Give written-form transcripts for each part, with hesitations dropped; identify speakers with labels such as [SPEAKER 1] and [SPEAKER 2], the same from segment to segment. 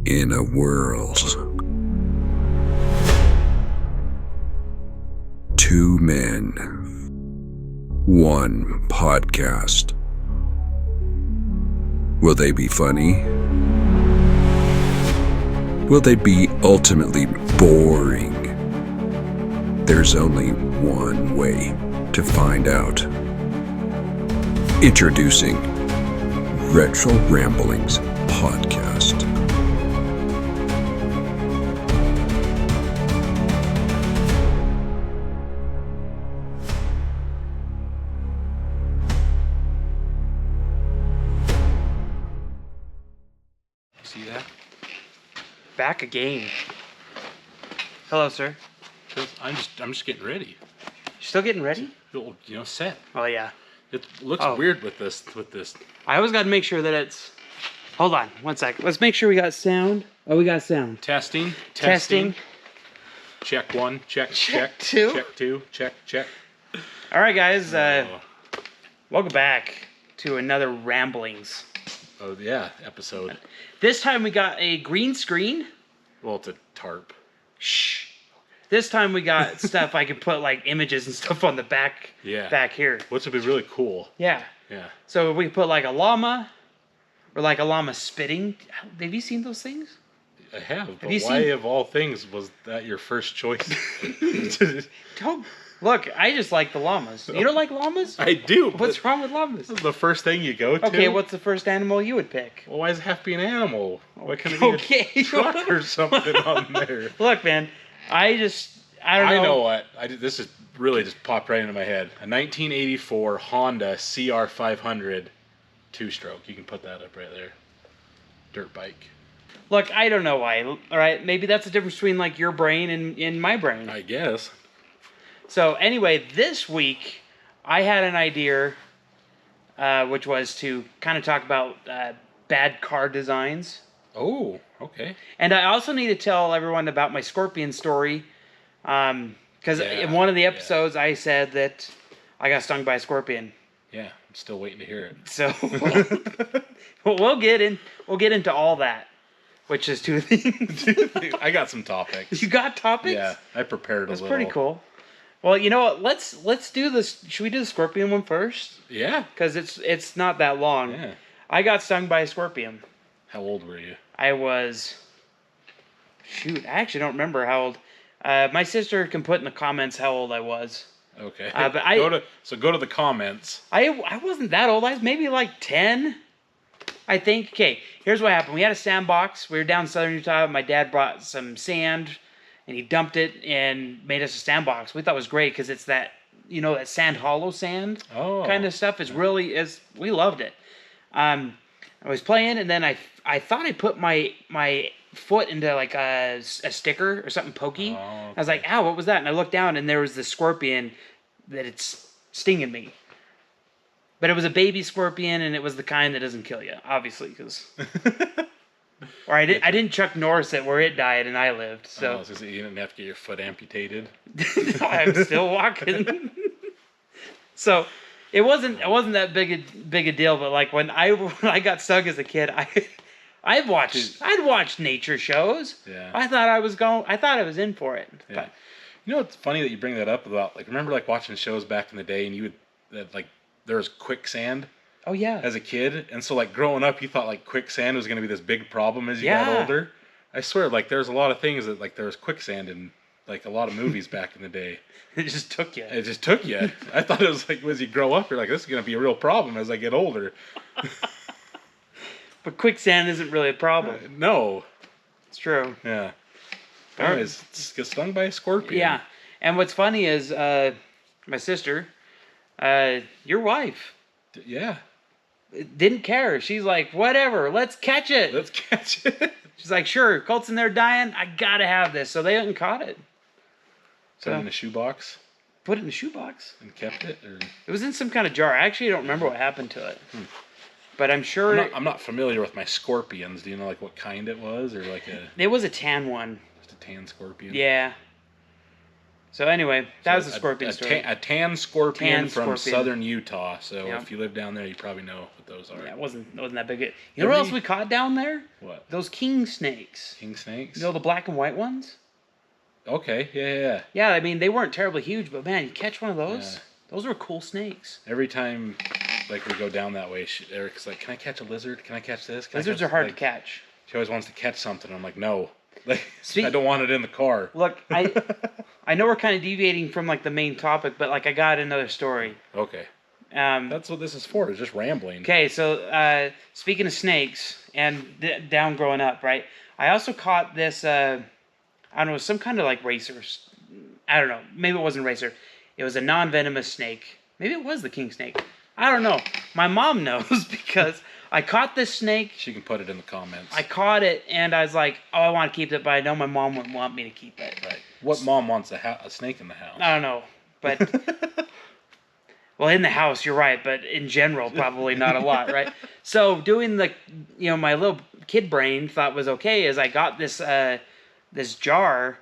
[SPEAKER 1] in a world. Two men, one podcast. Will they be funny? Will they be ultimately boring? There's only one way to find out. Introducing Retro Ramblings Podcast.
[SPEAKER 2] See that?
[SPEAKER 3] Back again. Hello, sir.
[SPEAKER 2] I'm just getting ready.
[SPEAKER 3] You still getting ready?
[SPEAKER 2] Set.
[SPEAKER 3] Oh yeah.
[SPEAKER 2] It looks weird with this.
[SPEAKER 3] I always got to make sure that it's. Hold on, 1 second. Let's make sure we got sound. Oh, we got sound.
[SPEAKER 2] Testing. Check one. Check
[SPEAKER 3] two.
[SPEAKER 2] Check two. Check.
[SPEAKER 3] All right, guys. Welcome back to another Ramblings.
[SPEAKER 2] Oh yeah, episode.
[SPEAKER 3] This time we got a green screen.
[SPEAKER 2] Well, it's a tarp.
[SPEAKER 3] Shh. This time we got stuff I could put like images and stuff on the back.
[SPEAKER 2] Yeah.
[SPEAKER 3] Back here.
[SPEAKER 2] Which would be really cool.
[SPEAKER 3] Yeah.
[SPEAKER 2] Yeah.
[SPEAKER 3] So we put like a llama, or like a llama spitting. Have you seen those things?
[SPEAKER 2] I have. But
[SPEAKER 3] you
[SPEAKER 2] why,
[SPEAKER 3] seen-
[SPEAKER 2] of all things, was that your first choice?
[SPEAKER 3] Don't look. I just like the llamas. You don't like llamas?
[SPEAKER 2] I do.
[SPEAKER 3] What's wrong with llamas?
[SPEAKER 2] This is the first thing you go to.
[SPEAKER 3] Okay, what's the first animal you would pick?
[SPEAKER 2] Well, why does it have to be an animal? Why can't it be a truck or something on there?
[SPEAKER 3] Look, man, I don't know.
[SPEAKER 2] I know what. This is really just popped right into my head. A 1984 Honda CR500 two-stroke. You can put that up right there. Dirt bike.
[SPEAKER 3] Look, I don't know why. All right, maybe that's the difference between like your brain and my brain.
[SPEAKER 2] I guess.
[SPEAKER 3] So anyway, this week I had an idea, which was to kind of talk about bad car designs.
[SPEAKER 2] Oh, okay.
[SPEAKER 3] And I also need to tell everyone about my scorpion story. Because in one of the episodes I said that I got stung by a scorpion.
[SPEAKER 2] Yeah, I'm still waiting to hear it.
[SPEAKER 3] So we'll get into all that, which is two things.
[SPEAKER 2] I got some topics.
[SPEAKER 3] You got topics?
[SPEAKER 2] Yeah, I prepared
[SPEAKER 3] That's
[SPEAKER 2] a little.
[SPEAKER 3] pretty cool. Well, you know what? Let's do this. Should we do the scorpion one first?
[SPEAKER 2] Yeah.
[SPEAKER 3] Because it's not that long.
[SPEAKER 2] Yeah.
[SPEAKER 3] I got stung by a scorpion.
[SPEAKER 2] How old were you?
[SPEAKER 3] I was. Shoot, I actually don't remember how old. My sister can put in the comments how old I was.
[SPEAKER 2] Okay.
[SPEAKER 3] But
[SPEAKER 2] go to the comments.
[SPEAKER 3] I wasn't that old. I was maybe like 10, I think. Okay, here's what happened. We had a sandbox. We were down in southern Utah. My dad brought some sand, and he dumped it and made us a sandbox. We thought it was great because it's that, that sand hollow sand kind of stuff. We loved it. I was playing, and then I thought I put my foot into like a sticker or something pokey.
[SPEAKER 2] Okay.
[SPEAKER 3] I was like, ow, what was that? And I looked down, and there was the scorpion that it's stinging me. But it was a baby scorpion, and it was the kind that doesn't kill you, obviously, because. Or I didn't Chuck Norris it where it died and I lived. So
[SPEAKER 2] you didn't have to get your foot amputated.
[SPEAKER 3] I'm still walking. So it wasn't that big a deal. But like when I got stung as a kid, I'd watched nature shows.
[SPEAKER 2] Yeah.
[SPEAKER 3] I thought I was in for it.
[SPEAKER 2] Yeah.
[SPEAKER 3] But,
[SPEAKER 2] It's funny that you bring that up about remember watching shows back in the day and you would there was quicksand.
[SPEAKER 3] oh yeah.
[SPEAKER 2] As a kid, and so growing up, you thought quicksand was going to be this big problem as you got older. I swear, there's a lot of things that there was quicksand in a lot of movies back in the day.
[SPEAKER 3] It just took you.
[SPEAKER 2] It just took you. I thought it was as you grow up, you're this is going to be a real problem as I get older.
[SPEAKER 3] But quicksand isn't really a problem.
[SPEAKER 2] No.
[SPEAKER 3] It's true.
[SPEAKER 2] Yeah. Anyways, get stung by a scorpion.
[SPEAKER 3] Yeah, and what's funny is my sister, your wife.
[SPEAKER 2] Yeah.
[SPEAKER 3] Didn't care. She's like, whatever, let's catch it.
[SPEAKER 2] Let's catch it.
[SPEAKER 3] She's like, sure, Colt's in there dying. I gotta have this. So they went and caught it.
[SPEAKER 2] Put it in a shoebox.
[SPEAKER 3] Put it in the shoebox.
[SPEAKER 2] And kept it? Or?
[SPEAKER 3] It was in some kind of jar. I actually don't remember what happened to it. But I'm sure...
[SPEAKER 2] I'm not familiar with my scorpions. Do you know what kind it was? Or
[SPEAKER 3] It was a tan one.
[SPEAKER 2] Just a tan scorpion?
[SPEAKER 3] Yeah. So anyway, that was the
[SPEAKER 2] So
[SPEAKER 3] scorpion story.
[SPEAKER 2] A tan scorpion
[SPEAKER 3] Tan
[SPEAKER 2] from
[SPEAKER 3] scorpion.
[SPEAKER 2] southern Utah. So
[SPEAKER 3] Yeah.
[SPEAKER 2] if you live down there, you probably know what those are.
[SPEAKER 3] Yeah, it wasn't that big. You know what else we caught down there?
[SPEAKER 2] What?
[SPEAKER 3] Those king snakes.
[SPEAKER 2] King snakes?
[SPEAKER 3] You know the black and white ones?
[SPEAKER 2] Okay, yeah.
[SPEAKER 3] Yeah, I mean, they weren't terribly huge, but man, you catch one of those,
[SPEAKER 2] Yeah.
[SPEAKER 3] those were cool snakes.
[SPEAKER 2] Every time, like, we go down that way, Eric's like, can I catch a lizard? Can I catch this? Can I
[SPEAKER 3] Lizards
[SPEAKER 2] catch-"
[SPEAKER 3] are hard to
[SPEAKER 2] like,
[SPEAKER 3] catch.
[SPEAKER 2] She always wants to catch something. I'm like, no. Like,
[SPEAKER 3] Speak-
[SPEAKER 2] I don't want it in the car.
[SPEAKER 3] Look, I know we're kind of deviating from, like, the main topic, but, like, I got another story.
[SPEAKER 2] Okay.
[SPEAKER 3] Um,
[SPEAKER 2] That's what this is for. It's just rambling.
[SPEAKER 3] okay, so, speaking of snakes, and down growing up, right, I also caught this, I don't know, some kind of, like, racer. I don't know. Maybe it wasn't a racer. It was a non-venomous snake. Maybe it was the king snake. I don't know. My mom knows because I caught this snake.
[SPEAKER 2] She can put it in the comments.
[SPEAKER 3] I caught it, and I was like, oh, I want to keep it, but I know my mom wouldn't want me to keep it.
[SPEAKER 2] Right. What mom wants a snake in the house?
[SPEAKER 3] I don't know. But, well, in the house, you're right, but in general, probably not a lot, right? So doing the, my little kid brain thought was okay is I got this, this jar.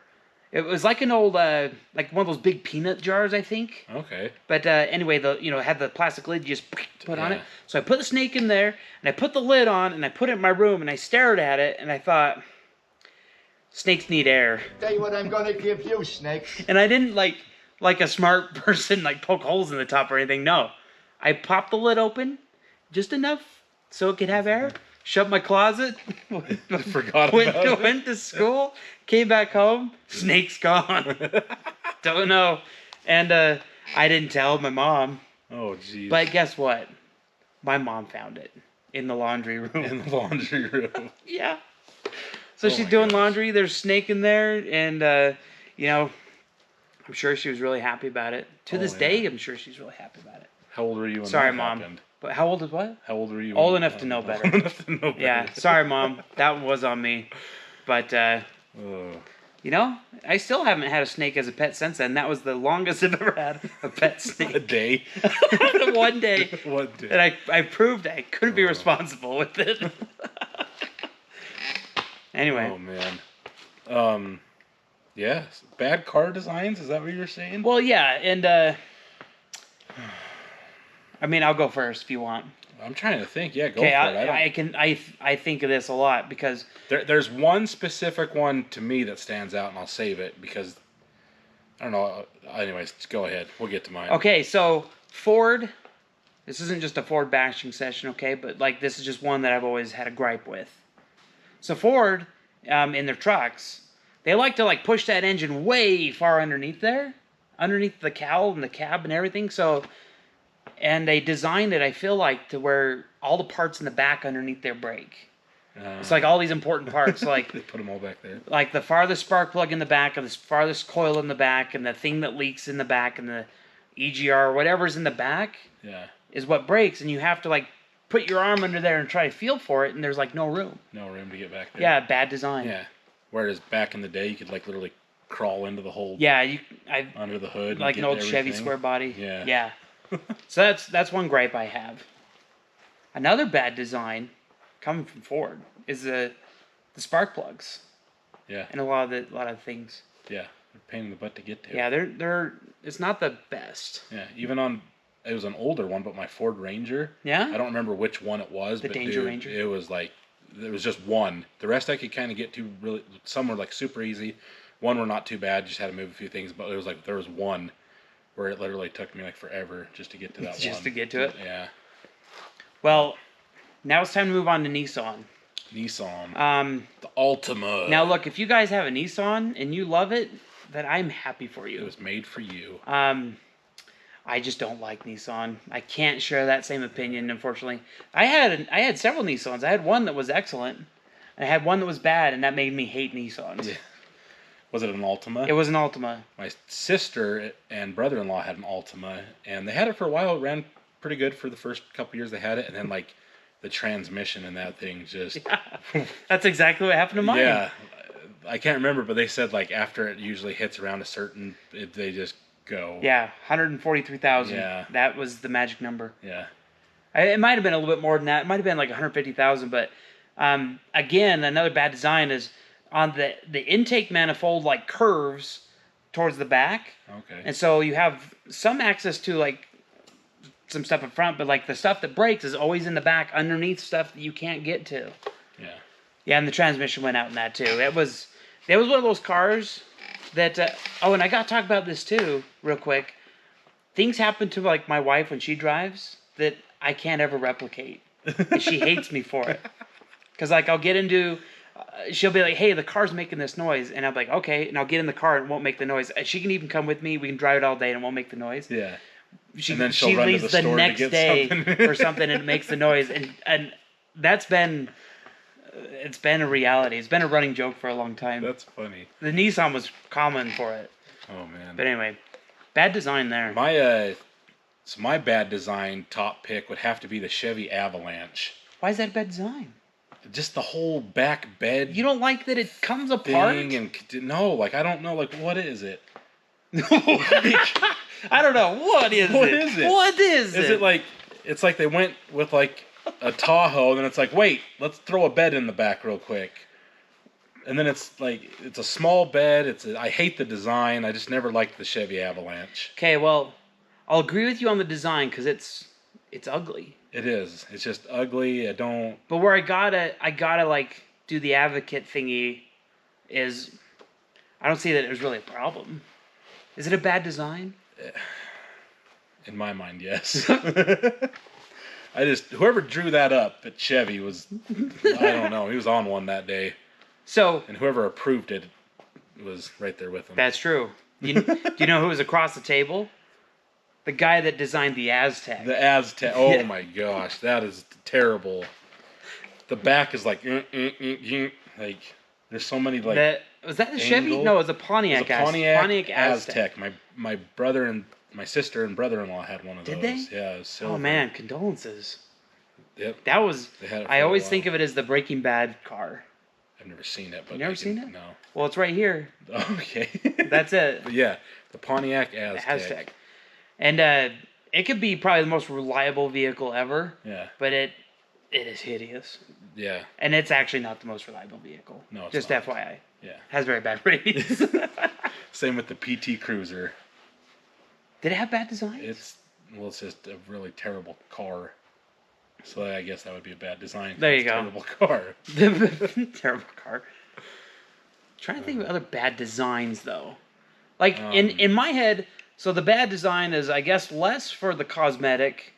[SPEAKER 3] It was like an old, like one of those big peanut jars, I think.
[SPEAKER 2] Okay.
[SPEAKER 3] But anyway, it had the plastic lid you just put on it.
[SPEAKER 2] Yeah.
[SPEAKER 3] So I put the snake in there, and I put the lid on, and I put it in my room, and I stared at it, and I thought, snakes need air.
[SPEAKER 4] Tell you what I'm gonna give you, snake.
[SPEAKER 3] And I didn't like a smart person, like poke holes in the top or anything. No, I popped the lid open, just enough so it could have air. Shut my closet.
[SPEAKER 2] Forgot about it.
[SPEAKER 3] Went to school. Came back home. Snake's gone. Don't know. And I didn't tell my mom.
[SPEAKER 2] Oh, jeez.
[SPEAKER 3] But guess what? My mom found it in the laundry room.
[SPEAKER 2] In the laundry room.
[SPEAKER 3] Yeah. So
[SPEAKER 2] Oh
[SPEAKER 3] she's
[SPEAKER 2] my
[SPEAKER 3] doing
[SPEAKER 2] gosh.
[SPEAKER 3] laundry. There's snake in there, and I'm sure she was really happy about it. To
[SPEAKER 2] Oh,
[SPEAKER 3] this
[SPEAKER 2] yeah.
[SPEAKER 3] day, I'm sure she's really happy about it.
[SPEAKER 2] How old were you when
[SPEAKER 3] Sorry,
[SPEAKER 2] that
[SPEAKER 3] Mom.
[SPEAKER 2] happened?
[SPEAKER 3] But how old is what?
[SPEAKER 2] How old were you?
[SPEAKER 3] Old
[SPEAKER 2] when-
[SPEAKER 3] enough to know better.
[SPEAKER 2] Old enough to know better.
[SPEAKER 3] Yeah. Sorry, Mom. That was on me. But
[SPEAKER 2] Ugh.
[SPEAKER 3] I still haven't had a snake as a pet since then. That was the longest I've ever had a pet
[SPEAKER 2] A
[SPEAKER 3] snake.
[SPEAKER 2] day.
[SPEAKER 3] One day.
[SPEAKER 2] One day.
[SPEAKER 3] And I proved I couldn't be responsible with it. Anyway.
[SPEAKER 2] Oh man. Yeah. Bad car designs. Is that what you're saying?
[SPEAKER 3] Well, yeah, and I mean, I'll go first if you want.
[SPEAKER 2] I'm trying to think. Yeah, go
[SPEAKER 3] Okay,
[SPEAKER 2] for it.
[SPEAKER 3] I think of this a lot because
[SPEAKER 2] There's one specific one to me that stands out, and I'll save it because I don't know. Anyways, go ahead. We'll get to mine.
[SPEAKER 3] okay, so Ford. This isn't just a Ford bashing session, okay, but like this is just one that I've always had a gripe with. So Ford, in their trucks, they like to like push that engine way far underneath there, underneath the cowl and the cab and everything. So, and they designed it, I feel like, to where all the parts in the back underneath there break. It's like all these important parts, like
[SPEAKER 2] They put them all back there.
[SPEAKER 3] like the farthest spark plug in the back, and the farthest coil in the back, and the thing that leaks in the back, and the EGR, whatever's in the back,
[SPEAKER 2] Yeah.
[SPEAKER 3] is what breaks, and you have to like put your arm under there and try to feel for it, and there's like no room.
[SPEAKER 2] No room to get back there.
[SPEAKER 3] Yeah, bad design.
[SPEAKER 2] Yeah. Whereas back in the day, you could like literally crawl into the hole
[SPEAKER 3] Yeah, I
[SPEAKER 2] under the hood.
[SPEAKER 3] like
[SPEAKER 2] and
[SPEAKER 3] an
[SPEAKER 2] get
[SPEAKER 3] old Chevy
[SPEAKER 2] everything.
[SPEAKER 3] square body.
[SPEAKER 2] Yeah.
[SPEAKER 3] Yeah. So that's one gripe I have. Another bad design coming from Ford is the spark plugs
[SPEAKER 2] Yeah.
[SPEAKER 3] and a lot of things.
[SPEAKER 2] Yeah. They're a pain in the butt to get to.
[SPEAKER 3] Yeah, they're it's not the best.
[SPEAKER 2] Yeah. Even on, it was an older one, but my Ford Ranger.
[SPEAKER 3] Yeah?
[SPEAKER 2] I don't remember which one it was.
[SPEAKER 3] The
[SPEAKER 2] but
[SPEAKER 3] Danger
[SPEAKER 2] dude,
[SPEAKER 3] Ranger?
[SPEAKER 2] It was like, there was just one. The rest I could kind of get to really, some were like super easy. One were not too bad, just had to move a few things, but it was like, there was one where it literally took me like forever just to get to that one.
[SPEAKER 3] Just to get to it?
[SPEAKER 2] Yeah.
[SPEAKER 3] Well, now it's time to move on to Nissan.
[SPEAKER 2] Nissan. The Altima.
[SPEAKER 3] Now look, if you guys have a Nissan and you love it, then I'm happy for
[SPEAKER 2] It
[SPEAKER 3] you.
[SPEAKER 2] was made for you.
[SPEAKER 3] I just don't like Nissan. I can't share that same opinion, unfortunately. I had several Nissans. I had one that was excellent, and I had one that was bad, and that made me hate Nissans.
[SPEAKER 2] Yeah. Was it an Altima?
[SPEAKER 3] It was an Altima.
[SPEAKER 2] My sister and brother-in-law had an Altima, and they had it for a while. It ran pretty good for the first couple years they had it, and then like the transmission in that thing just
[SPEAKER 3] That's exactly what happened to mine.
[SPEAKER 2] yeah. I can't remember, but they said like after it usually hits around a certain, they just go.
[SPEAKER 3] Yeah, 143,000.
[SPEAKER 2] Yeah.
[SPEAKER 3] That was the magic number.
[SPEAKER 2] Yeah.
[SPEAKER 3] It might have been a little bit more than that. It might have been like 150,000. But again, another bad design is on the intake manifold like curves towards the back.
[SPEAKER 2] Okay.
[SPEAKER 3] And so you have some access to like some stuff in front, but like the stuff that breaks is always in the back underneath stuff that you can't get to.
[SPEAKER 2] Yeah.
[SPEAKER 3] Yeah, and the transmission went out in that too. It was one of those cars that and I got to talk about this too real quick. Things happen to like my wife when she drives that I can't ever replicate. And she hates me for it. Cuz like I'll get into she'll be like, "Hey, the car's making this noise." And I'm like, "Okay." And I'll get in the car and it won't make the noise. She can even come with me. We can drive it all day and it won't make the noise.
[SPEAKER 2] Yeah.
[SPEAKER 3] She
[SPEAKER 2] And then she'll run to
[SPEAKER 3] leaves
[SPEAKER 2] the store to
[SPEAKER 3] next
[SPEAKER 2] get
[SPEAKER 3] day
[SPEAKER 2] something.
[SPEAKER 3] or something and it makes the noise. And that's been it's been a reality. It's been a running joke for a long time.
[SPEAKER 2] That's funny.
[SPEAKER 3] The Nissan was common for it.
[SPEAKER 2] Oh man.
[SPEAKER 3] But anyway, bad design there.
[SPEAKER 2] My bad design top pick would have to be the Chevy Avalanche.
[SPEAKER 3] Why is that a bad design?
[SPEAKER 2] Just the whole back bed.
[SPEAKER 3] You don't like that it comes apart?
[SPEAKER 2] No, like I don't know, like what is it?
[SPEAKER 3] I don't know. What is it?
[SPEAKER 2] What is it?
[SPEAKER 3] What is it?
[SPEAKER 2] Is it like it's like they went with like a Tahoe, and then it's like, wait, let's throw a bed in the back real quick. And then it's like it's a small bed. I hate the design. I just never liked the Chevy Avalanche.
[SPEAKER 3] Okay, well, I'll agree with you on the design because it's ugly.
[SPEAKER 2] It is. It's just ugly. I don't.
[SPEAKER 3] But where I gotta like do the advocate thingy is I don't see that it was really a problem. Is it a bad design?
[SPEAKER 2] In my mind, yes. Whoever drew that up at Chevy was, I don't know, he was on one that day.
[SPEAKER 3] So.
[SPEAKER 2] And whoever approved it was right there with him.
[SPEAKER 3] That's true. Do you know who was across the table? The guy that designed the Aztec.
[SPEAKER 2] The Aztec. Oh my gosh, that is terrible. The back is like there's so many like.
[SPEAKER 3] Was that the Chevy? No, it was a Pontiac.
[SPEAKER 2] It was a Pontiac
[SPEAKER 3] Aztec.
[SPEAKER 2] My brother and my sister and brother-in-law had one of those.
[SPEAKER 3] Did they?
[SPEAKER 2] Yeah, it was silver.
[SPEAKER 3] Oh man, condolences.
[SPEAKER 2] Yep.
[SPEAKER 3] That was.
[SPEAKER 2] They had it for
[SPEAKER 3] I
[SPEAKER 2] a
[SPEAKER 3] always
[SPEAKER 2] while.
[SPEAKER 3] think of it as the Breaking Bad car.
[SPEAKER 2] I've never seen it, but
[SPEAKER 3] You never seen it?
[SPEAKER 2] No.
[SPEAKER 3] Well, it's right here.
[SPEAKER 2] Okay.
[SPEAKER 3] That's it.
[SPEAKER 2] But yeah, the Pontiac Aztec.
[SPEAKER 3] The Aztec. And it could be probably the most reliable vehicle ever.
[SPEAKER 2] Yeah.
[SPEAKER 3] But it is hideous.
[SPEAKER 2] Yeah.
[SPEAKER 3] And it's actually not the most reliable vehicle.
[SPEAKER 2] No, it's
[SPEAKER 3] just
[SPEAKER 2] not.
[SPEAKER 3] FYI.
[SPEAKER 2] Yeah.
[SPEAKER 3] Has very bad ratings.
[SPEAKER 2] Same with the PT Cruiser.
[SPEAKER 3] Did it have bad designs?
[SPEAKER 2] It's just a really terrible car. So I guess that would be a bad design.
[SPEAKER 3] There you
[SPEAKER 2] It's a
[SPEAKER 3] go.
[SPEAKER 2] Terrible car.
[SPEAKER 3] Terrible car. Trying to think of other bad designs though. Like in my head, so the bad design is I guess less for the cosmetic.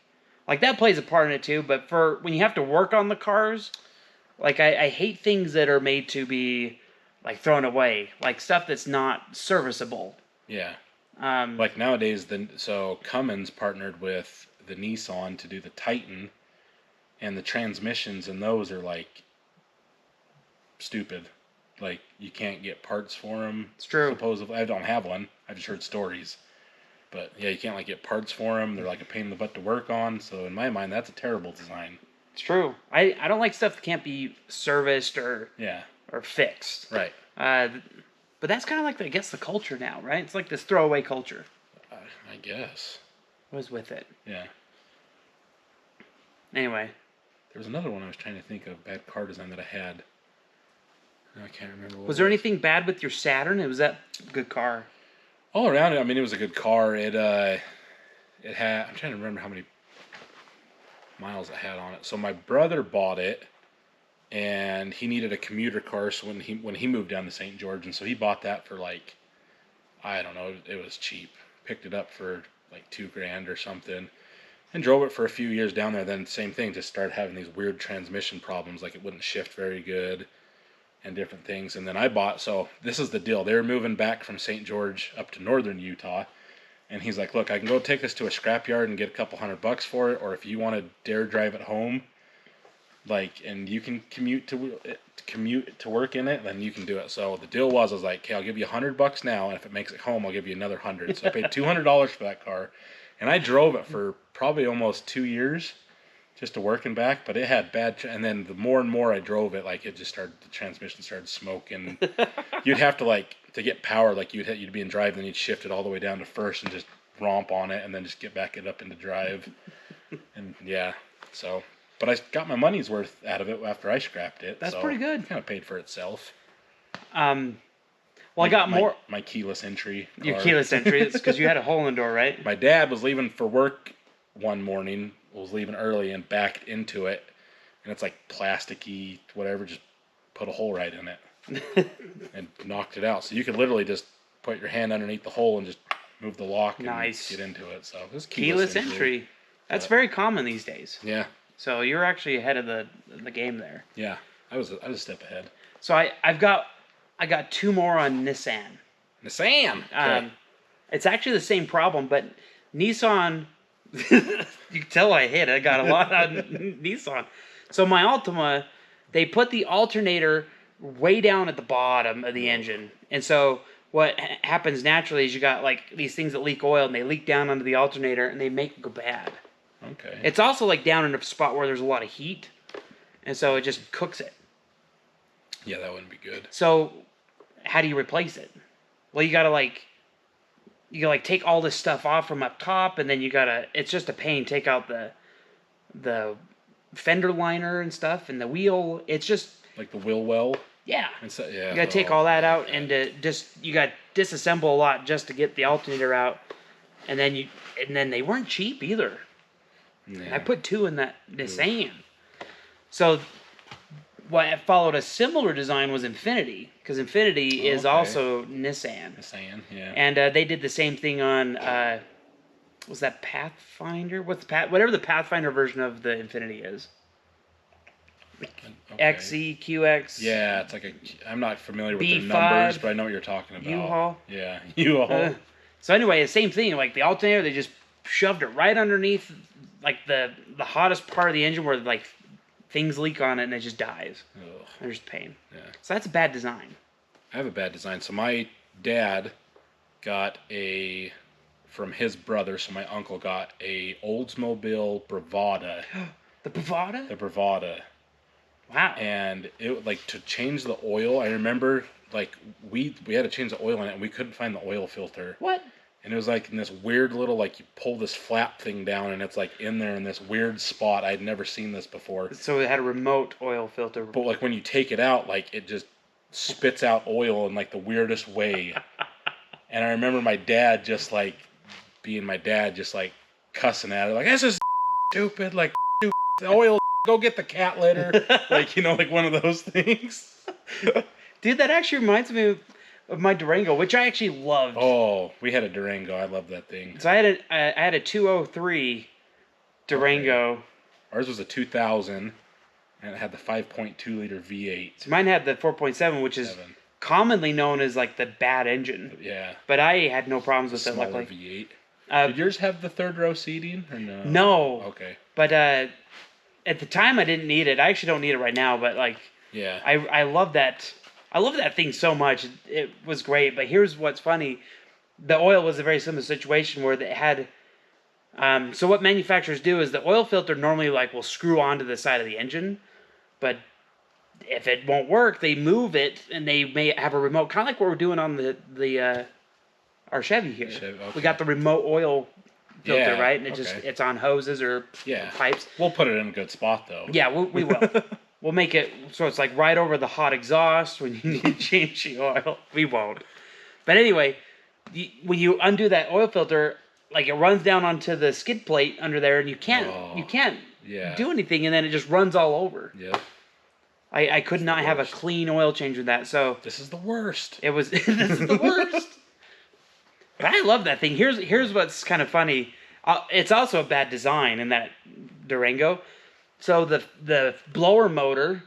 [SPEAKER 3] Like that plays a part in it too, but for when you have to work on the cars, like I hate things that are made to be like thrown away, like stuff that's not serviceable.
[SPEAKER 2] Yeah.
[SPEAKER 3] Um,
[SPEAKER 2] Like nowadays, so Cummins partnered with the Nissan to do the Titan, and the transmissions in those are like stupid. Like you can't get parts for them.
[SPEAKER 3] It's true.
[SPEAKER 2] Supposedly, I don't have one. I've just heard stories. But yeah, you can't like get parts for them. They're like a pain in the butt to work on. So in my mind, that's a terrible design.
[SPEAKER 3] It's true. I don't like stuff that can't be serviced or fixed.
[SPEAKER 2] Right.
[SPEAKER 3] But that's kind of like I guess the culture now, right? It's like this throwaway culture.
[SPEAKER 2] I guess.
[SPEAKER 3] What was with it?
[SPEAKER 2] Yeah.
[SPEAKER 3] Anyway.
[SPEAKER 2] There was another one I was trying to think of, bad car design that I had. I can't remember what
[SPEAKER 3] Was there anything bad with your Saturn? It was that good car.
[SPEAKER 2] All around it, I mean, it was a good car. It had, I'm trying to remember how many miles it had on it. So my brother bought it, and he needed a commuter car. So when he moved down to St. George, and so he bought that for like, I don't know, it was cheap. Picked it up for like $2,000 or something, and drove it for a few years down there. Then same thing, just started having these weird transmission problems, like it wouldn't shift very good, and different things. And then I bought. So this is the deal. They were moving back from St. George up to northern Utah. And he's like, look, I can go take this to a scrapyard and get a couple $100 for it, or if you want to dare drive it home, like, and you can commute to work in it, then you can do it. So the deal was, I was like, okay, I'll give you $100 now, and if it makes it home, I'll give you another 100. So I paid $200 for that car, and I drove it for probably almost 2 years, just to work and back. But it had bad, and then the more and more I drove it, like it just started, the transmission started smoking. You'd have to like to get power, like you'd be in drive, then you'd shift it all the way down to first and just romp on it, and then just get back it up into drive. And yeah, so. But I got my money's worth out of it after I scrapped it.
[SPEAKER 3] That's
[SPEAKER 2] so
[SPEAKER 3] pretty good.
[SPEAKER 2] It kind of paid for itself.
[SPEAKER 3] Well, I got more.
[SPEAKER 2] My keyless entry car.
[SPEAKER 3] Your keyless entry. It's because you had a hole in the door, right?
[SPEAKER 2] My dad was leaving for work one morning, was leaving early and backed into it. And it's like plasticky, whatever, just put a hole right in it. And knocked it out. So you could literally just put your hand underneath the hole and just move the lock and get into it. So it was
[SPEAKER 3] keyless entry. That's very common these days.
[SPEAKER 2] Yeah.
[SPEAKER 3] So you're actually ahead of the game there.
[SPEAKER 2] Yeah. I was a step ahead.
[SPEAKER 3] So I got 2 more on Nissan.
[SPEAKER 2] Nissan. Okay.
[SPEAKER 3] It's actually the same problem, but Nissan. You can tell I hit. I got a lot on Nissan. So my Altima, they put the alternator way down at the bottom of the engine, and so what happens naturally is you got like these things that leak oil, and they leak down onto the alternator, and they make it go bad.
[SPEAKER 2] Okay.
[SPEAKER 3] It's also like down in a spot where there's a lot of heat, and so it just cooks it.
[SPEAKER 2] Yeah, that wouldn't be good.
[SPEAKER 3] So, how do you replace it? Well, you gotta take all this stuff off from up top, and then it's just a pain. Take out the fender liner and stuff, and the wheel. It's just
[SPEAKER 2] like the wheel well.
[SPEAKER 3] Yeah.
[SPEAKER 2] Yeah.
[SPEAKER 3] You gotta take all that out, and you gotta disassemble a lot just to get the alternator out, and then they weren't cheap either.
[SPEAKER 2] Yeah.
[SPEAKER 3] I put 2 in that Nissan. So what followed a similar design was Infinity, because Infinity is also Nissan.
[SPEAKER 2] Nissan, yeah.
[SPEAKER 3] And they did the same thing on was that Pathfinder? Whatever the Pathfinder version of the Infinity is.
[SPEAKER 2] Okay.
[SPEAKER 3] XE, QX.
[SPEAKER 2] Yeah, it's like I'm not familiar with the
[SPEAKER 3] B5,
[SPEAKER 2] numbers, but I know what you're talking about.
[SPEAKER 3] U-Haul.
[SPEAKER 2] Yeah, U-Haul.
[SPEAKER 3] So anyway, the same thing. Like the alternator, they just shoved it right underneath, like the hottest part of the engine where like things leak on it and it just dies.
[SPEAKER 2] Ugh.
[SPEAKER 3] There's pain.
[SPEAKER 2] Yeah.
[SPEAKER 3] So that's a bad design.
[SPEAKER 2] I have a bad design. So my dad got from his brother, so my uncle got a Oldsmobile Bravada.
[SPEAKER 3] The Bravada?
[SPEAKER 2] The Bravada.
[SPEAKER 3] Wow.
[SPEAKER 2] And it like to change the oil, I remember like we had to change the oil in it and we couldn't find the oil filter.
[SPEAKER 3] What?
[SPEAKER 2] And it was like in this weird little, like you pull this flap thing down and it's like in there in this weird spot. I'd never seen this before.
[SPEAKER 3] So it had a remote oil filter.
[SPEAKER 2] But like when you take it out, like it just spits out oil in like the weirdest way. And I remember my dad just like being my dad, just like cussing at it, like, this is stupid, like oil, go get the cat litter. Like, like one of those things.
[SPEAKER 3] Dude, that actually reminds me of my Durango, which I actually loved.
[SPEAKER 2] Oh, we had a Durango. I love that thing.
[SPEAKER 3] So I had a 203 Durango.
[SPEAKER 2] Okay. Ours was a 2000, and it had the 5.2 liter V8.
[SPEAKER 3] So mine had the 4.7, which is commonly known as like the bad engine.
[SPEAKER 2] Yeah.
[SPEAKER 3] But I had no problems with it, luckily.
[SPEAKER 2] V8. Did yours have the third row seating or no?
[SPEAKER 3] No.
[SPEAKER 2] Okay.
[SPEAKER 3] But at the time I didn't need it. I actually don't need it right now, but like
[SPEAKER 2] yeah.
[SPEAKER 3] I love that. I love that thing so much. It was great. But here's what's funny. The oil was a very similar situation where they had so what manufacturers do is the oil filter normally like will screw onto the side of the engine, but if it won't work, they move it and they may have a remote, kind of like what we're doing on the our Chevy here.
[SPEAKER 2] Okay.
[SPEAKER 3] We got the remote oil filter, right? And it's on hoses or pipes.
[SPEAKER 2] We'll put it in a good spot though.
[SPEAKER 3] Yeah, we will. We'll make it so it's like right over the hot exhaust when you need to change the oil. We won't. But anyway, when you undo that oil filter, like it runs down onto the skid plate under there, and you can't do anything, and then it just runs all over.
[SPEAKER 2] Yeah.
[SPEAKER 3] I could not have a clean oil change with that. So
[SPEAKER 2] this is the worst.
[SPEAKER 3] It was this is the worst. But I love that thing. Here's what's kind of funny. It's also a bad design in that Durango. So the blower motor,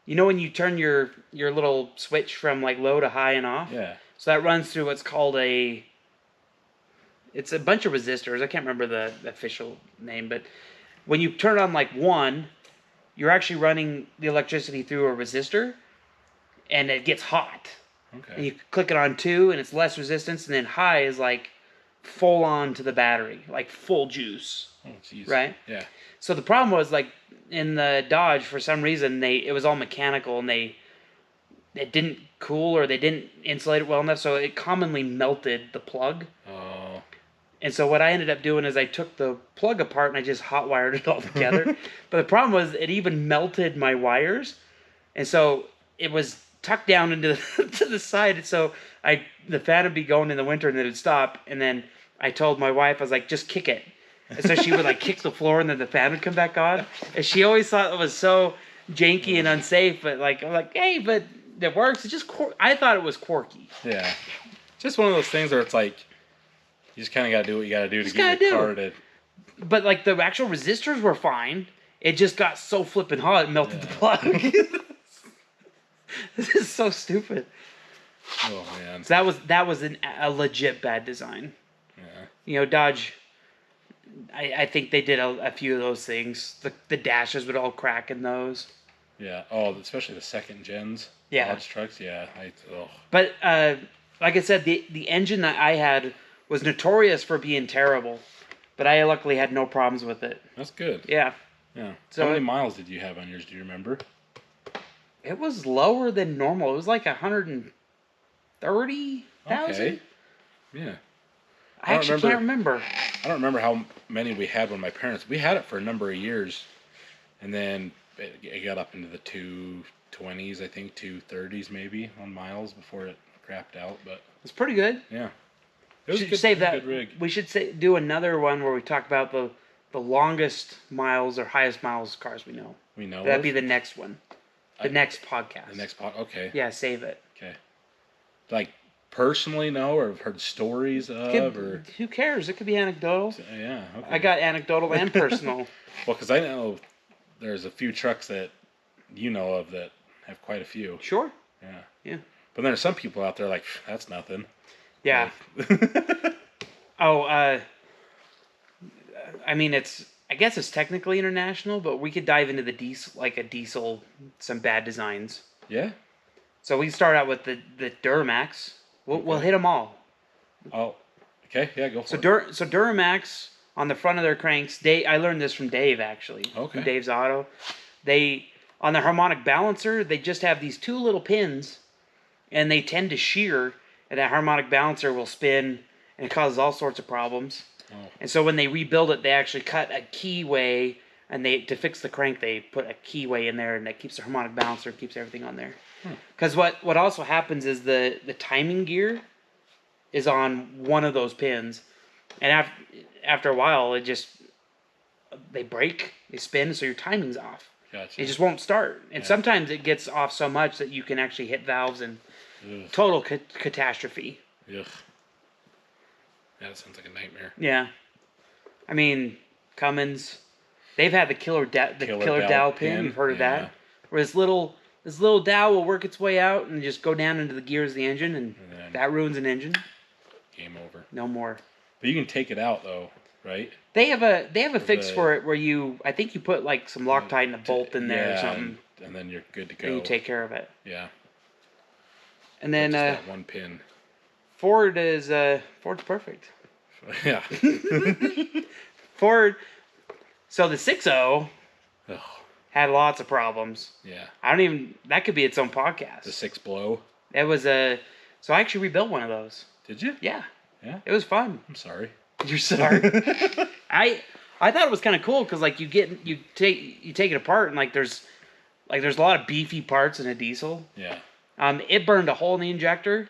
[SPEAKER 3] when you turn your little switch from like low to high and off?
[SPEAKER 2] Yeah.
[SPEAKER 3] So that runs through what's called it's a bunch of resistors. I can't remember the official name, but when you turn it on like 1, you're actually running the electricity through a resistor, and it gets hot.
[SPEAKER 2] Okay.
[SPEAKER 3] And you click it on 2, and it's less resistance, and then high is like full on to the battery, like full juice.
[SPEAKER 2] Oh, jeez.
[SPEAKER 3] Right?
[SPEAKER 2] Yeah.
[SPEAKER 3] So the problem was like in the Dodge, for some reason it was all mechanical, and it didn't cool or they didn't insulate it well enough, so it commonly melted the plug.
[SPEAKER 2] Oh.
[SPEAKER 3] And so what I ended up doing is I took the plug apart and I just hot wired it all together. But the problem was it even melted my wires, and so it was tucked down into to the side. So the fan would be going in the winter and then it'd stop. And then I told my wife, I was like, just kick it. And so she would like kick the floor and then the fan would come back on. And she always thought it was so janky and unsafe. But like, I'm like, hey, but it works. It's just, I thought it was quirky.
[SPEAKER 2] Yeah. Just one of those things where it's like, you just kind of got to do what you got to do to get your car to...
[SPEAKER 3] But like the actual resistors were fine. It just got so flippin' hot it melted the plug. This is so stupid.
[SPEAKER 2] Oh man.
[SPEAKER 3] So that was a legit bad design.
[SPEAKER 2] Yeah.
[SPEAKER 3] You know, Dodge. I think they did a few of those things. The dashes would all crack in those.
[SPEAKER 2] Yeah. Oh, especially the second gens.
[SPEAKER 3] Yeah.
[SPEAKER 2] Dodge trucks. Yeah.
[SPEAKER 3] But like I said, the engine that I had was notorious for being terrible, but I luckily had no problems with it.
[SPEAKER 2] That's good.
[SPEAKER 3] Yeah.
[SPEAKER 2] Yeah.
[SPEAKER 3] So
[SPEAKER 2] how many miles did you have on yours? Do you remember?
[SPEAKER 3] It was lower than normal. It was like 130,000.
[SPEAKER 2] Okay. Yeah.
[SPEAKER 3] I actually can't remember.
[SPEAKER 2] I don't remember how many we had when my parents... We had it for a number of years. And then it got up into the 220s, I think, 230s maybe on miles before it crapped out. But
[SPEAKER 3] it's pretty good.
[SPEAKER 2] Yeah.
[SPEAKER 3] It was save that. Good rig. We should do another one where we talk about the longest miles or highest miles cars we know.
[SPEAKER 2] We know.
[SPEAKER 3] That'd be the next one. The next podcast.
[SPEAKER 2] The next podcast. Okay.
[SPEAKER 3] Yeah, save it.
[SPEAKER 2] Okay. Like personally know or have heard stories of or
[SPEAKER 3] who cares? It could be anecdotal.
[SPEAKER 2] Yeah. Okay.
[SPEAKER 3] I got anecdotal and personal.
[SPEAKER 2] Well, because I know there's a few trucks that you know of that have quite a few.
[SPEAKER 3] Sure.
[SPEAKER 2] Yeah.
[SPEAKER 3] Yeah.
[SPEAKER 2] But then there's some people out there like that's nothing.
[SPEAKER 3] Yeah. I mean, I guess it's technically international, but we could dive into the diesel, some bad designs.
[SPEAKER 2] Yeah.
[SPEAKER 3] So we start out with the Duramax. We'll hit them all.
[SPEAKER 2] Oh, okay. Yeah, go for
[SPEAKER 3] it. So Duramax on the front of their cranks. I learned this from Dave actually.
[SPEAKER 2] Okay.
[SPEAKER 3] From Dave's Auto. On the harmonic balancer, they just have these two little pins, and they tend to shear, and that harmonic balancer will spin, and it causes all sorts of problems. Oh. And so when they rebuild it, they actually cut a keyway, and to fix the crank, they put a keyway in there, and that keeps the harmonic balancer, keeps everything on there. Because what also happens is the timing gear is on one of those pins, and after a while, they break, they spin, so your timing's off.
[SPEAKER 2] Gotcha.
[SPEAKER 3] It just won't start, and sometimes it gets off so much that you can actually hit valves and total catastrophe.
[SPEAKER 2] Ugh. That sounds like a nightmare.
[SPEAKER 3] Yeah, I mean Cummins, they've had the killer dowel pin. You've heard of that? Where this little dowel will work its way out and just go down into the gears of the engine, and that ruins an engine.
[SPEAKER 2] Game over.
[SPEAKER 3] No more.
[SPEAKER 2] But you can take it out though, right?
[SPEAKER 3] They have a fix for it where I think you put like some Loctite and a bolt in there or something.
[SPEAKER 2] And then you're good to go.
[SPEAKER 3] And you take care of it.
[SPEAKER 2] Yeah.
[SPEAKER 3] And then
[SPEAKER 2] that one pin.
[SPEAKER 3] Ford's perfect.
[SPEAKER 2] Yeah.
[SPEAKER 3] Ford. So the 6.0 had lots of problems.
[SPEAKER 2] Yeah.
[SPEAKER 3] That could be its own podcast.
[SPEAKER 2] The 6 blow.
[SPEAKER 3] It was so I actually rebuilt one of those.
[SPEAKER 2] Did you?
[SPEAKER 3] Yeah.
[SPEAKER 2] Yeah.
[SPEAKER 3] It was fun.
[SPEAKER 2] I'm sorry.
[SPEAKER 3] You're sorry. I thought it was kind of cool because like you take it apart and like there's a lot of beefy parts in a diesel.
[SPEAKER 2] Yeah.
[SPEAKER 3] It burned a hole in the injector,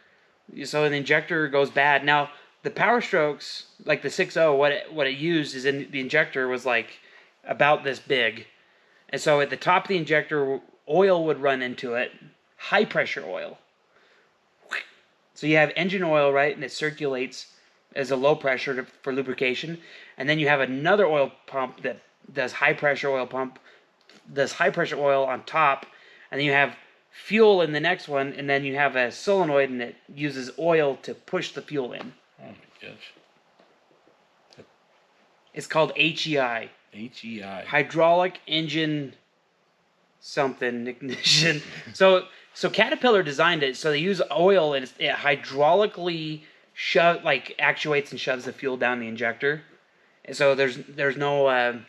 [SPEAKER 3] so the injector goes bad. Now the Power Strokes, like the 6.0, what it used is in the injector was like about this big, and so at the top of the injector, oil would run into it, high pressure oil. So you have engine oil, right, and it circulates as a low pressure for lubrication, and then you have another oil pump that does high pressure oil on top, and then you have fuel in the next one, and then you have a solenoid, and it uses oil to push the fuel in.
[SPEAKER 2] Oh my gosh.
[SPEAKER 3] It's called HEI.
[SPEAKER 2] HEI.
[SPEAKER 3] Hydraulic engine something ignition. So Caterpillar designed it so they use oil and it hydraulically actuates and shoves the fuel down the injector. And so there's no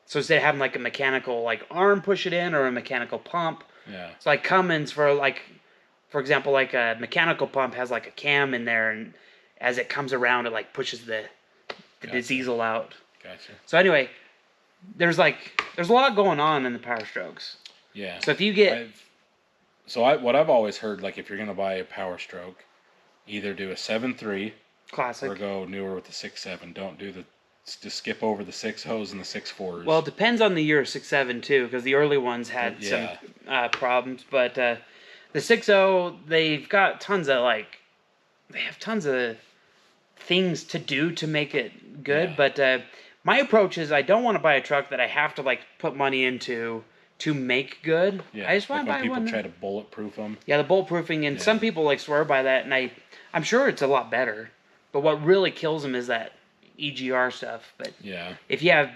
[SPEAKER 3] so instead of having like a mechanical like arm push it in or a mechanical pump.
[SPEAKER 2] Yeah. It's
[SPEAKER 3] like Cummins for example, like a mechanical pump has like a cam in there, and as it comes around it like pushes the diesel out.
[SPEAKER 2] Gotcha.
[SPEAKER 3] So anyway, there's a lot going on in the Power Strokes.
[SPEAKER 2] Yeah.
[SPEAKER 3] So if you get
[SPEAKER 2] So what I've always heard, like if you're gonna buy a Power Stroke, either do a 7.3
[SPEAKER 3] Classic.
[SPEAKER 2] or go newer with the 6.7. Don't do just skip over the 6.0s and the 6.4s.
[SPEAKER 3] Well, it depends on the year of 6.7 too, because the early ones had
[SPEAKER 2] Yeah.
[SPEAKER 3] some problems. But the 6.0, they've got tons of they have tons of things to do to make it good.
[SPEAKER 2] Yeah.
[SPEAKER 3] But my approach is I don't want to buy a truck that I have to put money into to make good.
[SPEAKER 2] Yeah,
[SPEAKER 3] I just want
[SPEAKER 2] like
[SPEAKER 3] to buy
[SPEAKER 2] when
[SPEAKER 3] one.
[SPEAKER 2] people try to bulletproof them.
[SPEAKER 3] Yeah, the bulletproofing, and
[SPEAKER 2] Yeah.
[SPEAKER 3] some people swear by that, and I'm sure it's a lot better. But what really kills them is that EGR stuff. But
[SPEAKER 2] Yeah.
[SPEAKER 3] if you have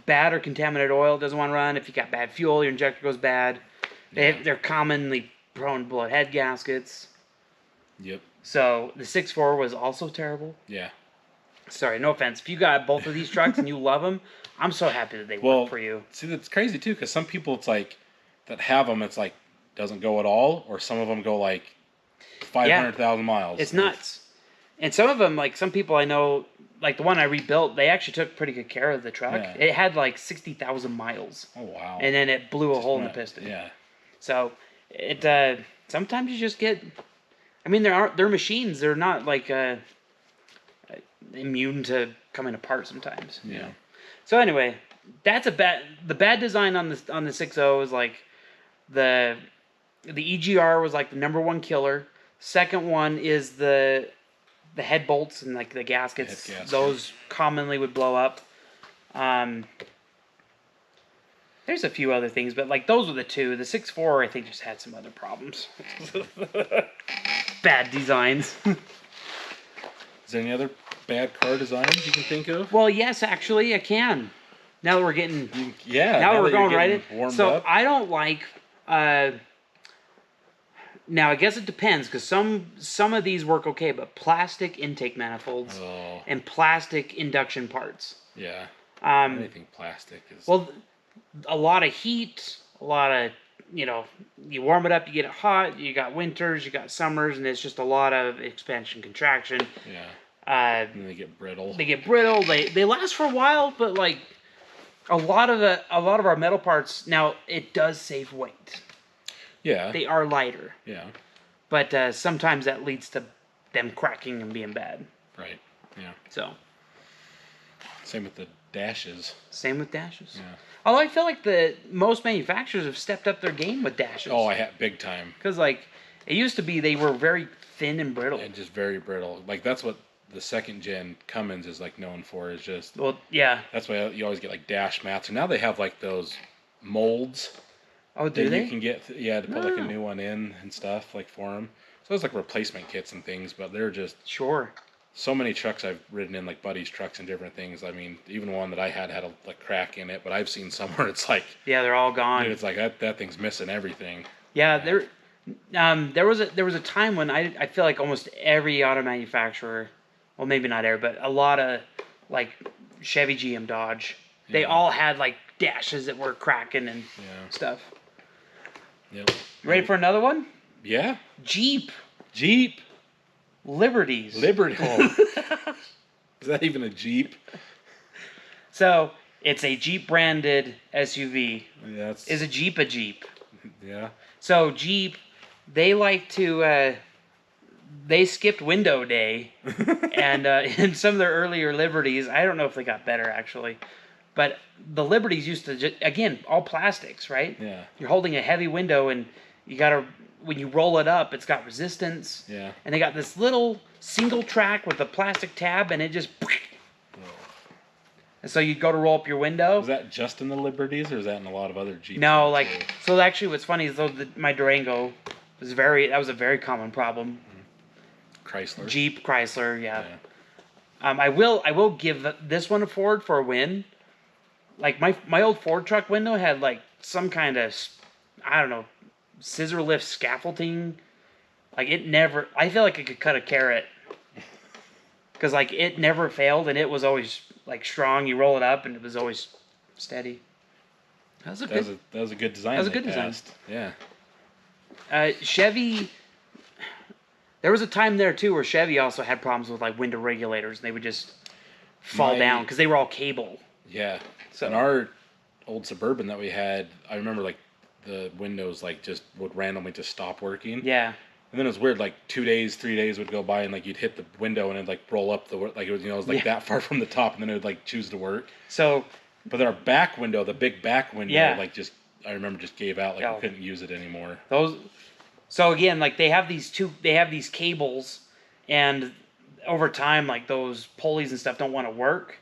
[SPEAKER 3] bad or contaminated oil, it doesn't want to run. If you got bad fuel, your injector goes bad. They're commonly prone to blow out head gaskets.
[SPEAKER 2] Yep.
[SPEAKER 3] So the 6.4 was also terrible.
[SPEAKER 2] Yeah.
[SPEAKER 3] Sorry, no offense. If you got both of these trucks and you love them, I'm so happy that they work for you.
[SPEAKER 2] See, that's crazy too, because some people it's like that have them. It's like doesn't go at all, or some of them go like 500,000 miles.
[SPEAKER 3] It's nuts. And some of them, some people I know, like the one I rebuilt, they actually took pretty good care of the truck.
[SPEAKER 2] Yeah.
[SPEAKER 3] It had 60,000 miles.
[SPEAKER 2] Oh wow.
[SPEAKER 3] And then it blew a hole in the piston.
[SPEAKER 2] Yeah.
[SPEAKER 3] So it sometimes you just get. I mean, they're machines. They're not immune to coming apart sometimes.
[SPEAKER 2] Yeah.
[SPEAKER 3] You know? So anyway, that's the bad design on the 6.0 is the EGR was the number one killer. Second one is the head bolts and the gaskets.
[SPEAKER 2] Head gasket.
[SPEAKER 3] Those commonly would blow up. There's a few other things, but those were the two. The 6.4 I think just had some other problems. Bad designs.
[SPEAKER 2] Is there any other bad car designs you can think of?
[SPEAKER 3] Well, yes, actually, I can. Now that we're getting,
[SPEAKER 2] Yeah.
[SPEAKER 3] now that we're
[SPEAKER 2] you're
[SPEAKER 3] going right
[SPEAKER 2] getting
[SPEAKER 3] in.
[SPEAKER 2] warmed
[SPEAKER 3] So
[SPEAKER 2] up.
[SPEAKER 3] I don't like. Now I guess it depends because some of these work okay, but plastic intake manifolds
[SPEAKER 2] Oh.
[SPEAKER 3] and plastic induction parts.
[SPEAKER 2] Yeah.
[SPEAKER 3] Um,
[SPEAKER 2] Anything plastic is.
[SPEAKER 3] well, a lot of heat, a lot of you warm it up, you get it hot. You got winters, you got summers, and it's just a lot of expansion contraction.
[SPEAKER 2] Yeah.
[SPEAKER 3] Uh,
[SPEAKER 2] And they get brittle.
[SPEAKER 3] They get brittle. They last for a while, but a lot of our metal parts now it does save weight.
[SPEAKER 2] Yeah.
[SPEAKER 3] They are lighter,
[SPEAKER 2] Yeah.
[SPEAKER 3] but sometimes that leads to them cracking and being bad.
[SPEAKER 2] Right. Yeah.
[SPEAKER 3] So
[SPEAKER 2] Same with the dashes.
[SPEAKER 3] same with dashes.
[SPEAKER 2] Yeah.
[SPEAKER 3] Although I feel like most manufacturers have stepped up their game with dashes.
[SPEAKER 2] Oh, I had big time.
[SPEAKER 3] Because it used to be they were very thin and brittle.
[SPEAKER 2] And just very brittle. That's what the second gen Cummins is known for. Is just
[SPEAKER 3] Well, yeah.
[SPEAKER 2] that's why you always get dash mats. And now they have those molds
[SPEAKER 3] Oh,
[SPEAKER 2] that
[SPEAKER 3] do they?
[SPEAKER 2] you can get. To put a
[SPEAKER 3] Ah.
[SPEAKER 2] new one in and stuff for them. So it's replacement kits and things, but they're just
[SPEAKER 3] Sure.
[SPEAKER 2] so many trucks I've ridden in, buddies' trucks and different things. I mean, even one that I had a crack in it, but I've seen somewhere it's
[SPEAKER 3] Yeah, they're all gone.
[SPEAKER 2] dude, it's that thing's missing everything.
[SPEAKER 3] Yeah, there was a time when I feel like almost every auto manufacturer, well maybe not every, but a lot of Chevy, GM, Dodge, they
[SPEAKER 2] Yeah.
[SPEAKER 3] all had dashes that were cracking and
[SPEAKER 2] Yeah.
[SPEAKER 3] stuff.
[SPEAKER 2] Yep.
[SPEAKER 3] Ready for another one?
[SPEAKER 2] Yeah.
[SPEAKER 3] Jeep
[SPEAKER 2] Jeep.
[SPEAKER 3] Liberties.
[SPEAKER 2] Liberty. Oh. Is that even a Jeep?
[SPEAKER 3] So it's a Jeep branded SUV.
[SPEAKER 2] Yeah.
[SPEAKER 3] Is a Jeep a Jeep?
[SPEAKER 2] Yeah.
[SPEAKER 3] So Jeep, they like to they skipped window day, and in some of their earlier Liberties, I don't know if they got better actually, but the Liberties used to again all plastics, right?
[SPEAKER 2] Yeah.
[SPEAKER 3] You're holding a heavy window, and you gotta when you roll it up, it's got resistance.
[SPEAKER 2] Yeah.
[SPEAKER 3] And they got this little single track with a plastic tab, and it just. And so you'd go to roll up your window.
[SPEAKER 2] Was that just in the Liberties, or is that in a lot of other Jeeps?
[SPEAKER 3] No,
[SPEAKER 2] now, too?
[SPEAKER 3] so actually, what's funny is my Durango that was a very common problem.
[SPEAKER 2] Chrysler.
[SPEAKER 3] Jeep, Chrysler, yeah.
[SPEAKER 2] Yeah.
[SPEAKER 3] I will give this one a Ford for a win. My old Ford truck window had some kind of, I don't know, scissor lift scaffolding. It never. I feel like it could cut a carrot. Because it never failed, and it was always strong. You roll it up, and it was always steady. That was a
[SPEAKER 2] good design.
[SPEAKER 3] That was a
[SPEAKER 2] they
[SPEAKER 3] good design.
[SPEAKER 2] passed. Yeah.
[SPEAKER 3] Chevy. There was a time there too where Chevy also had problems with window regulators, and they would just fall down because they were all cable.
[SPEAKER 2] Yeah.
[SPEAKER 3] So-
[SPEAKER 2] In our old Suburban that we had, I remember the windows like just would randomly just stop working.
[SPEAKER 3] Yeah.
[SPEAKER 2] And then it was weird, like 2 days, 3 days would go by, and like you'd hit the window and it'd like roll up like it was, it was like that far from the top, and then it would like choose to work.
[SPEAKER 3] So,
[SPEAKER 2] but then our back window, the big back window,
[SPEAKER 3] Yeah.
[SPEAKER 2] like just I remember just gave out, like we couldn't use it anymore.
[SPEAKER 3] So again, like they have these cables, and over time, like those pulleys and stuff don't want to work,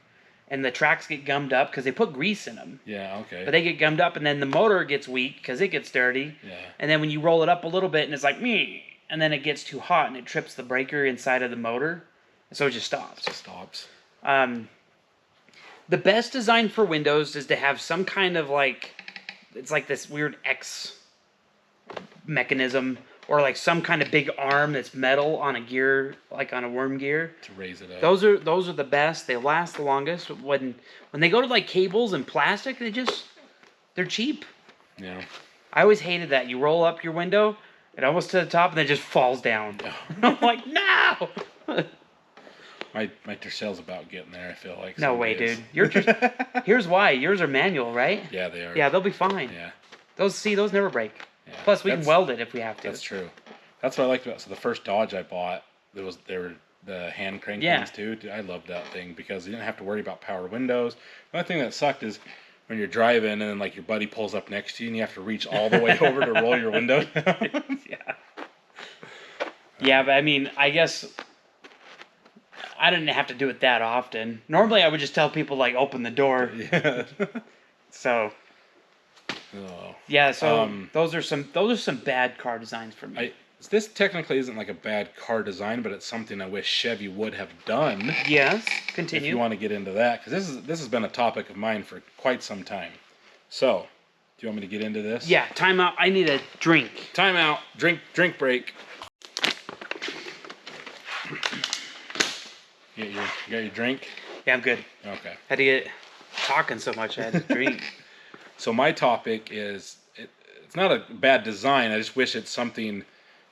[SPEAKER 3] and the tracks get gummed up because they put grease in them.
[SPEAKER 2] Yeah, okay.
[SPEAKER 3] But they get gummed up, and then the motor gets weak because it gets dirty.
[SPEAKER 2] Yeah.
[SPEAKER 3] And then when you roll it up a little bit, and it's like me, and then it gets too hot, and it trips the breaker inside of the motor, so it just stops. The best design for windows is to have some kind of it's like this weird X mechanism, or like some kind of big arm that's metal on a gear, like on a worm gear,
[SPEAKER 2] to raise it up.
[SPEAKER 3] Those are the best. They last the longest. When they go to like cables and plastic, they're cheap.
[SPEAKER 2] Yeah.
[SPEAKER 3] I always hated that. You roll up your window, it almost to the top, and then it just falls down. I'm like, no.
[SPEAKER 2] My Tercell's about getting there, I feel like.
[SPEAKER 3] No way, dude. Here's why. Yours are manual, right?
[SPEAKER 2] Yeah, they are.
[SPEAKER 3] Yeah, they'll be fine.
[SPEAKER 2] Yeah.
[SPEAKER 3] Those never break.
[SPEAKER 2] Yeah.
[SPEAKER 3] Plus, we can weld it if we have to.
[SPEAKER 2] That's true. That's what I liked about. So the first Dodge I bought, they were the hand crank ones too. Dude, I loved that thing because you didn't have to worry about power windows. The only thing that sucked is when you're driving and then like your buddy pulls up next to you and you have to reach all the way over to roll your window down.
[SPEAKER 3] Yeah. Yeah, but I mean, I guess I didn't have to do it that often. Normally, I would just tell people like open the door.
[SPEAKER 2] Yeah.
[SPEAKER 3] So.
[SPEAKER 2] Oh.
[SPEAKER 3] Yeah, so those are some bad car designs for me.
[SPEAKER 2] This technically isn't like a bad car design, but it's something I wish Chevy would have done.
[SPEAKER 3] Yes, continue.
[SPEAKER 2] If you want to get into that, because this has been a topic of mine for quite some time. So, do you want me to get into this?
[SPEAKER 3] Yeah, time out. I need a drink.
[SPEAKER 2] Time out. Drink break. You got your drink?
[SPEAKER 3] Yeah, I'm good.
[SPEAKER 2] Okay.
[SPEAKER 3] Had to get talking so much. I had to drink.
[SPEAKER 2] So my topic is, it's not a bad design. I just wish it's something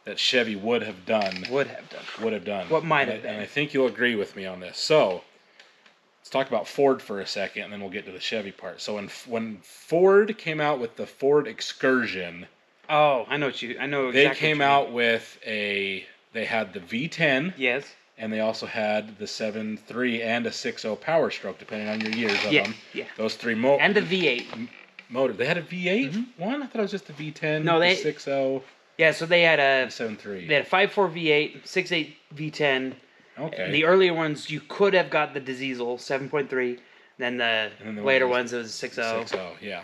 [SPEAKER 2] that Chevy would have done.
[SPEAKER 3] Would have done. What might have been.
[SPEAKER 2] And I think you'll agree with me on this. So, let's talk about Ford for a second, and then we'll get to the Chevy part. So when Ford came out with the Ford Excursion...
[SPEAKER 3] Oh, I know exactly.
[SPEAKER 2] They came out with they had the V10.
[SPEAKER 3] Yes.
[SPEAKER 2] And they also had the 7.3 and a 6.0 Power Stroke, depending on your years of them.
[SPEAKER 3] Yeah.
[SPEAKER 2] Those three
[SPEAKER 3] and the V8
[SPEAKER 2] motor. They had a V8 one. I thought it was just the V10.
[SPEAKER 3] No, they
[SPEAKER 2] 6.0.
[SPEAKER 3] Yeah, so they had a
[SPEAKER 2] 7.3.
[SPEAKER 3] They had a 5.4 V8, 6.8 V10.
[SPEAKER 2] Okay.
[SPEAKER 3] And the earlier ones, you could have got the diesel 7.3. Then the later ones, it was 6.0.
[SPEAKER 2] 6.0, yeah.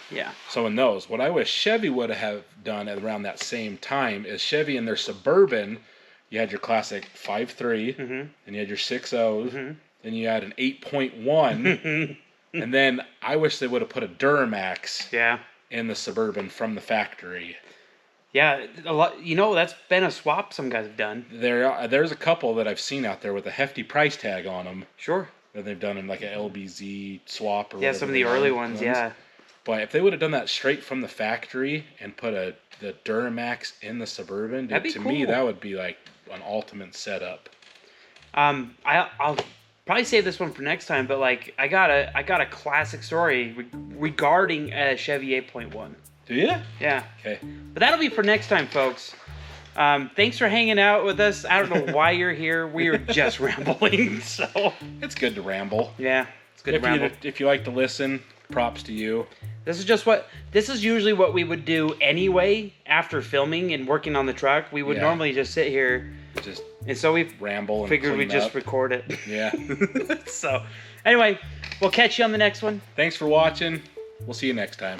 [SPEAKER 3] Yeah.
[SPEAKER 2] So in those, what I wish Chevy would have done at around that same time is Chevy in their Suburban. You had your classic 5.3, and you had your 6.0s, then you had an 8.1, and then I wish they would have put a Duramax in the Suburban from the factory.
[SPEAKER 3] Yeah, a lot. That's been a swap some guys have done.
[SPEAKER 2] There's a couple that I've seen out there with a hefty price tag on them.
[SPEAKER 3] Sure.
[SPEAKER 2] That they've done in like a LBZ swap or whatever.
[SPEAKER 3] Yeah, some of the early ones, yeah.
[SPEAKER 2] But if they would have done that straight from the factory and put the Duramax in the Suburban, dude, to me that would be like an ultimate setup.
[SPEAKER 3] I'll probably save this one for next time, but like I got a classic story regarding a Chevy 8.1.
[SPEAKER 2] Do you?
[SPEAKER 3] Yeah.
[SPEAKER 2] Okay.
[SPEAKER 3] But that'll be for next time, folks. Thanks for hanging out with us. I don't know why you're here. We are just rambling, so
[SPEAKER 2] it's good to ramble.
[SPEAKER 3] Yeah, it's good to ramble.
[SPEAKER 2] If you like to listen, props to you.
[SPEAKER 3] This is usually what we would do anyway after filming and working on the truck. We would normally just sit here, and so we
[SPEAKER 2] ramble.
[SPEAKER 3] Figured we'd just record it.
[SPEAKER 2] Yeah.
[SPEAKER 3] So, anyway, we'll catch you on the next one.
[SPEAKER 2] Thanks for watching. We'll see you next time.